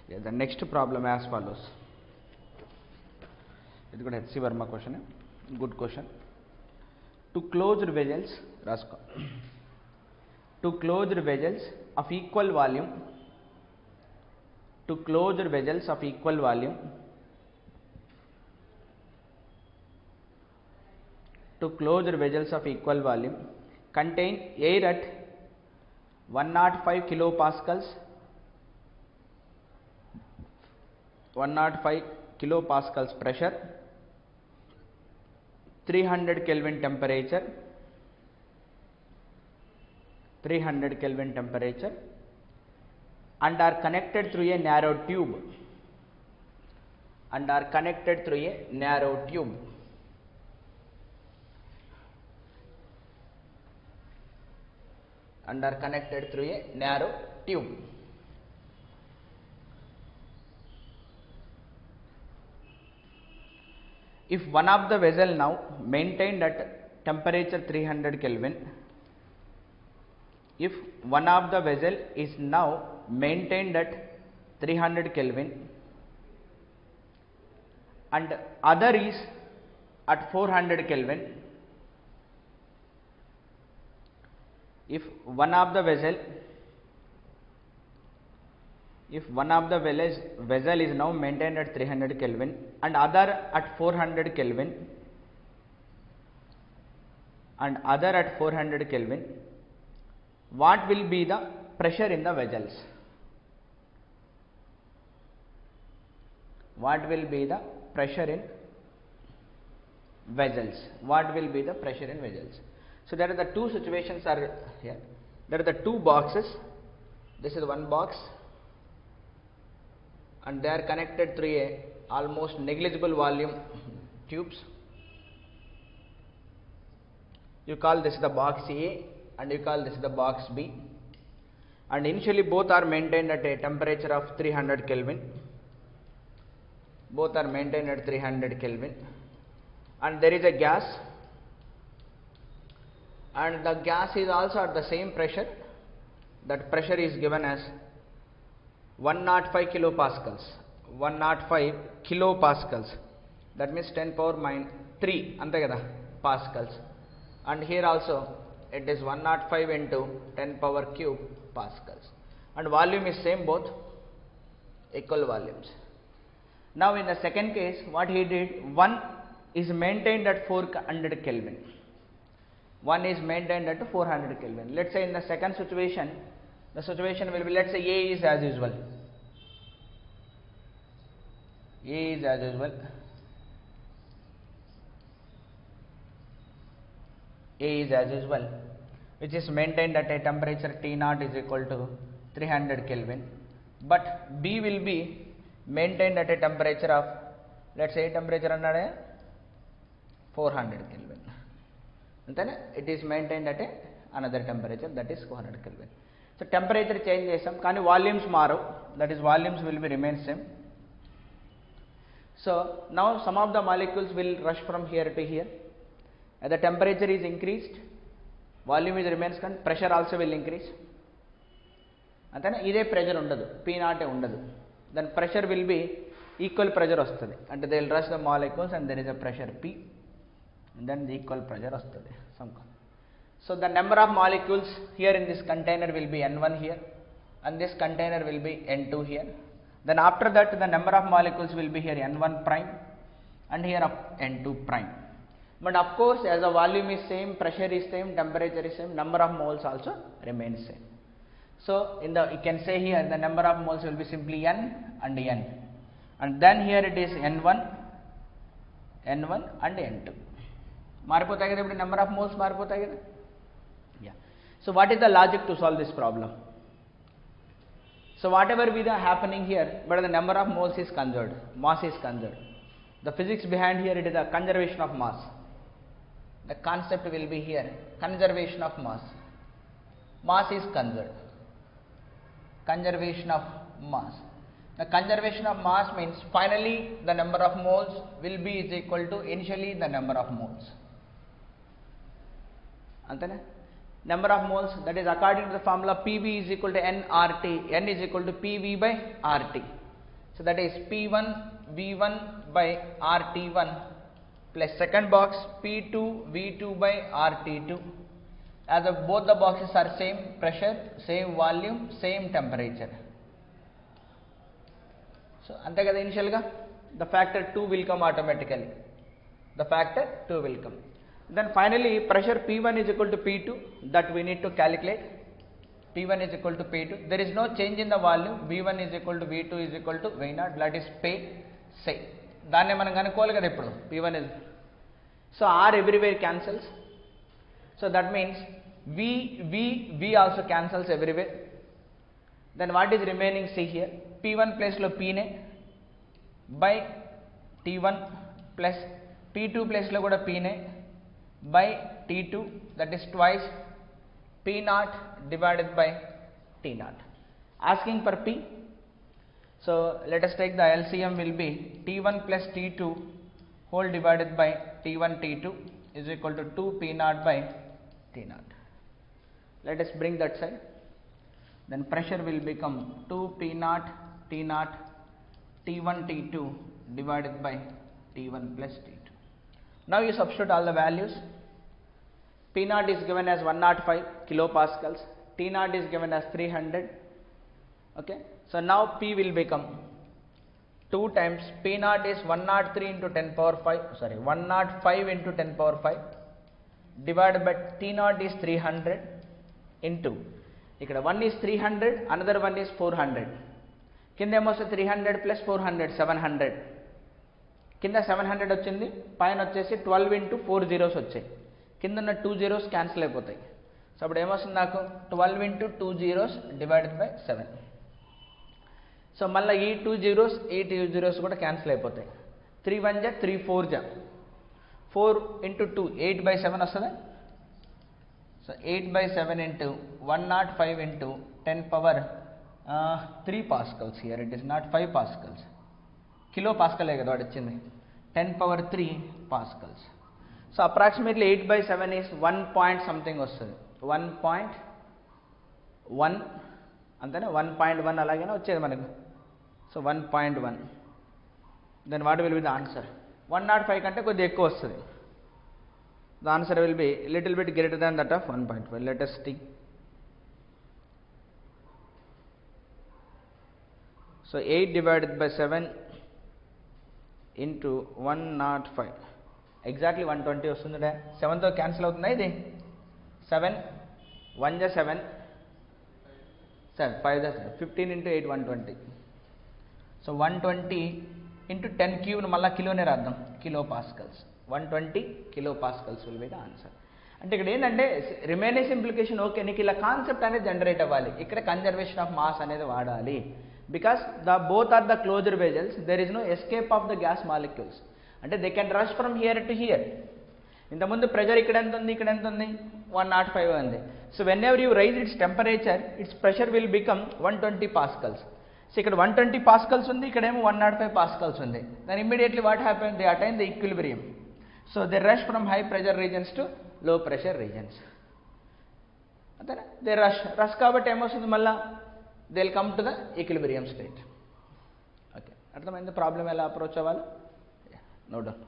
Yeah, the next problem as follows. It's got HC Verma question. Good question. To closed vessels, Rasko. To closed vessels of equal volume. To closed vessels of equal volume. To closed vessels of equal volume contain air at 105 kilopascals. 105 kilopascals pressure, 300 Kelvin temperature, 300 Kelvin temperature, and are connected through a narrow tube. And are connected through a narrow tube. And are connected through a narrow tube. If one of the vessel now maintained at temperature 300 Kelvin, if one of the vessel is now maintained at 300 Kelvin and other is at 400 Kelvin, if one of the vessel is now maintained at 300 Kelvin and other at 400 Kelvin what will be the pressure in the vessels? What will be the pressure in vessels? What will be the pressure in vessels? So there are the two situations are here. There are the two boxes. This is one box and they are connected through a almost negligible volume tubes. You call this the box A and you call this the box B, and initially both are maintained at a temperature of 300 Kelvin. Both are maintained at 300 Kelvin and there is a gas, and the gas is also at the same pressure. That pressure is given as 105 kilopascals. 105 kilopascals. That means 10 power minus 3 ante kada pascals, and here also it is 105 into 10 power cube pascals, and volume is same, both equal volumes. Now in the second case what he did, one is maintained at 400 Kelvin. One is maintained at 400 Kelvin. Let's say in the second situation, the situation will be, let's say A is as usual. A is as usual. A is as usual, which is maintained at a temperature T0 is equal to 300 Kelvin. But B will be maintained at a temperature of, let's say temperature under 400 Kelvin. And then it is maintained at another temperature, that is 400 Kelvin. So temperature change chesam kani volumes maru, that is volumes will be remain same. So now some of the molecules will rush from here to here. As the temperature is increased, volume is remains constant, pressure also will increase. And then ide pressure undadu, P0 undadu. Then pressure will be equal pressure vastadi, and they will rush the molecules and there is a pressure P, and then the equal pressure vastadi. So the number of molecules here in this container will be N1 here, and this container will be N2 here. Then after that the number of molecules will be here N1 prime and here N2 prime. But of course as the volume is same, pressure is same, temperature is same, number of moles also remains same. So in the, you can say here the number of moles will be simply N and N, and then here it is N1 and N2. మారిపోతాయి కదా ఇప్పుడు number of moles మారిపోతాయి కదా. Yeah, so what is the logic to solve this problem? So what ever be the happening here, but the number of moles is conserved, mass is conserved. The physics behind here, it is the conservation of mass. The concept will be here conservation of mass. Mass is conserved. Conservation of mass. The conservation of mass means finally the number of moles will be is equal to initially the number of moles. Antena? Number of moles, that is according to the formula PV is equal to nRT. N is equal to PV by RT. So that is P1 V1 by RT1 plus second box P2 V2 by RT2. As of both the boxes are same pressure, same volume, same temperature. So ante kada initial ga the factor 2 will come automatically. The factor 2 will come. Then finally pressure P1 is equal to P2, that we need to calculate. P1 is equal to P2. There is no change in the volume. V1 is equal to V2 is equal to V0. That is pay say. దాన్ని మనం కనుక్కోవాలి కదా ఇప్పుడు. P1 is, so R everywhere cancels. So that means V also cancels everywhere. Then what is remaining? See here, P1 place lo P ne by T1 plus P2 place lo kuda P ne by T2, that is twice P0 divided by T0. Asking for P, so let us take the LCM will be T1 plus T2 whole divided by T1 T2 is equal to 2 P0 by T0. Let us bring that side. Then pressure will become 2 P0 T0 T1 T2 divided by T1 plus T2. Now you substitute all the values. P0 is given as 105 kilopascals, T0 is given as 300. Okay, so now P will become 2 times P0 is 103 into 10 power 5, sorry 105 into 10 power 5 divided by T0 is 300 into, ikkada 1 is 300, another one is 400. Kinda ఏమో 300 plus 400 700. కింద 700 వచ్చింది, పైన వచ్చేసి 12 into 4 zeros వచ్చాయి. కింద ఉన్న 2 zeros cancel అయిపోతాయి. So అప్పుడు ఏమొస్తుంది నాకు 12 into 2 zeros divided by 7. So మళ్ళీ ఈ 2 zeros కూడా క్యాన్సిల్ అయిపోతాయి. 3 1 జా 3 4 జా 4 into 2 8 by 7 వస్తుంది. So 8 by 7 into 105 into 10 power 3 pascals. Here it is not 5 pascals. Kilo పాస్కలే కదా వాడు ఇచ్చింది. 10 power 3 pascals. So approximately 8 by 7 is 1 point something వస్తుంది. 1.1 అంతేనా, 1.1 అలాగైనా వచ్చేది మనకు. So 1.1. Then what will be the answer? 105 కంటే కొద్దిగా ఎక్కువ వస్తుంది. The answer will be little bit greater than that of 1.5. Let us see. So 8 divided by 7 into 105 exactly 120 వస్తుందా? 7తో క్యాన్సిల్ అవుతుందా ఇది? 7 1 జా 7 7 5 జా 15 into 8 120. సో 120 into 10 cube మళ్ళీ కిలోనే రాద్దాం, kilo Pascal's. 120 kilo Pascal's will be the answer. అంటే ఇక్కడ ఏంటంటే రిమైనింగ్ సింప్లికేషన్ ఓకే, నీకు ఇలా కాన్సెప్ట్ అనేది జనరేట్ అవ్వాలి. ఇక్కడ కన్జర్వేషన్ ఆఫ్ మాస్ అనేది వాడాలి. Because both are the closed vessels, there is no escape of the gas molecules. అంటే they can rush from here to here. ఇంతకుముందు ప్రెజర్ ఇక్కడ ఎంత ఉంది, ఇక్కడ ఎంత ఉంది, 105 ఉంది. So whenever you raise its temperature, its pressure will become 120 pascals. So ఇక్కడ 120 pascals ఉంది, ఇక్కడేమో 105 pascals ఉంది. Then immediately what happen, they attain the equilibrium. So they rush from high pressure regions to low pressure regions. అంతేనా, they rush కాబట్టి ఏమొస్తుంది మళ్ళా, they will come to the equilibrium state. Okay, అర్థమైంది problem ఎలా approach అవ్వాలి? No doubt.